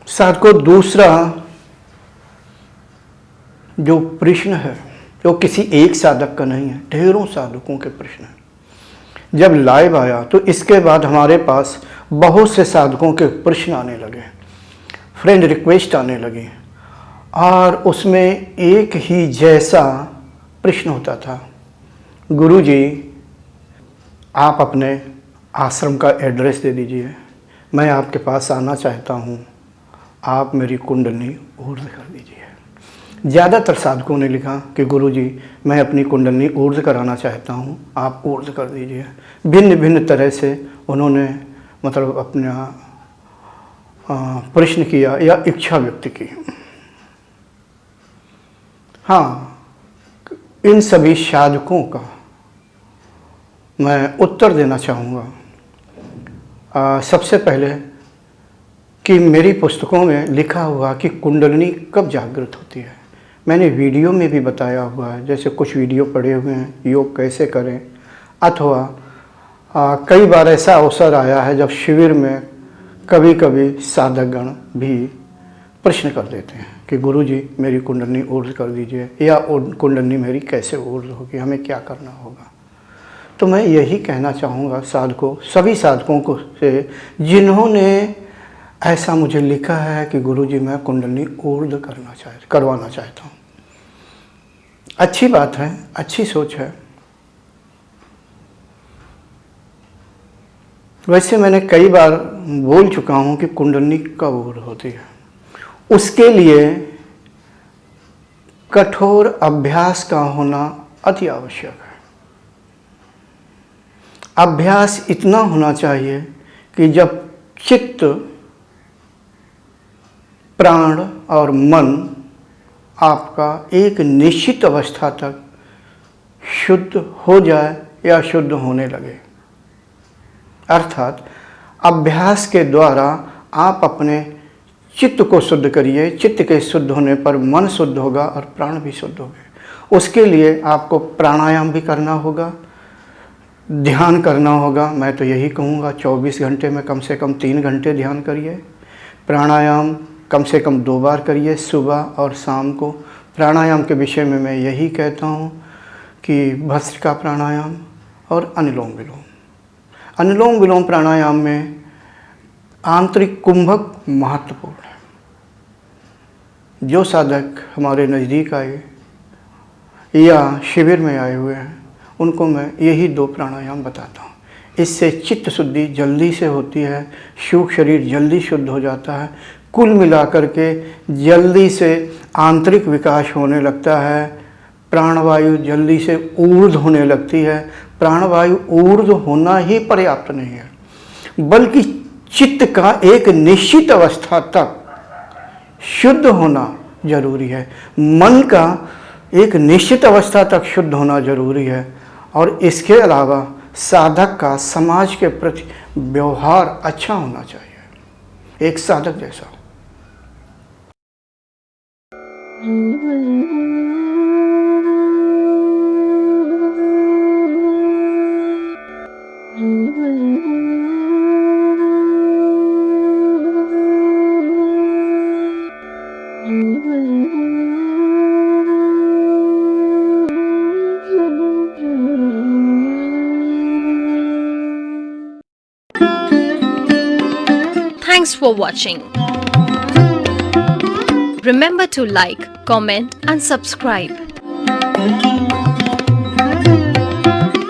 साधकों, दूसरा जो प्रश्न है जो किसी एक साधक का नहीं है, ढेरों साधकों के प्रश्न है। जब लाइव आया तो इसके बाद हमारे पास बहुत से साधकों के प्रश्न आने लगे, फ्रेंड रिक्वेस्ट आने लगी, और उसमें एक ही जैसा प्रश्न होता था, गुरुजी आप अपने आश्रम का एड्रेस दे दीजिए, मैं आपके पास आना चाहता हूँ, आप मेरी कुंडली ऊर्ध्व कर दीजिए। ज़्यादातर साधकों ने लिखा कि गुरुजी मैं अपनी कुंडली ऊर्ध्व कराना चाहता हूँ, आप ऊर्ध्व कर दीजिए। भिन्न भिन्न तरह से उन्होंने मतलब अपना प्रश्न किया या इच्छा व्यक्त की। हाँ, इन सभी साधकों का मैं उत्तर देना चाहूँगा। सबसे पहले कि मेरी पुस्तकों में लिखा हुआ कि कुंडलिनी कब जागृत होती है, मैंने वीडियो में भी बताया हुआ है। जैसे कुछ वीडियो पड़े हुए हैं, योग कैसे करें, अथवा कई बार ऐसा अवसर आया है जब शिविर में कभी कभी साधकगण भी प्रश्न कर देते हैं कि गुरुजी मेरी कुंडलिनी ऊर्ध्व कर दीजिए, या कुंडलिनी मेरी कैसे ऊर्ध्व होगी, हमें क्या करना होगा। तो मैं यही कहना चाहूँगा साधकों, सभी साधकों को से जिन्होंने ऐसा मुझे लिखा है कि गुरुजी मैं कुंडलिनी ऊर्ध्व करवाना चाहता हूँ। अच्छी बात है, अच्छी सोच है। वैसे मैंने कई बार बोल चुका हूँ कि कुंडलिनी कब ऊर्ध्व होती है, उसके लिए कठोर अभ्यास का होना अति आवश्यक है। अभ्यास इतना होना चाहिए कि जब चित्त, प्राण और मन आपका एक निश्चित अवस्था तक शुद्ध हो जाए या शुद्ध होने लगे, अर्थात अभ्यास के द्वारा आप अपने चित्त को शुद्ध करिए। चित्त के शुद्ध होने पर मन शुद्ध होगा और प्राण भी शुद्ध होंगे। उसके लिए आपको प्राणायाम भी करना होगा, ध्यान करना होगा। मैं तो यही कहूँगा 24 घंटे में कम से कम 3 घंटे ध्यान करिए। प्राणायाम कम से कम 2 बार करिए, सुबह और शाम को। प्राणायाम के विषय में मैं यही कहता हूँ कि भस्त्रिका प्राणायाम और अनुलोम विलोम। अनुलोम विलोम प्राणायाम में आंतरिक कुंभक महत्वपूर्ण है। जो साधक हमारे नज़दीक आए या शिविर में आए हुए हैं उनको मैं यही 2 प्राणायाम बताता हूँ। इससे चित्त शुद्धि जल्दी से होती है, सूक्ष्म शरीर जल्दी शुद्ध हो जाता है, कुल मिलाकर के जल्दी से आंतरिक विकास होने लगता है, प्राणवायु जल्दी से ऊर्ध्व होने लगती है। प्राणवायु ऊर्ध्व होना ही पर्याप्त नहीं है, बल्कि चित्त का एक निश्चित अवस्था तक शुद्ध होना जरूरी है, मन का एक निश्चित अवस्था तक शुद्ध होना जरूरी है। और इसके अलावा साधक का समाज के प्रति व्यवहार अच्छा होना चाहिए, एक साधक जैसा। Thanks for watching. Remember to like, comment and subscribe.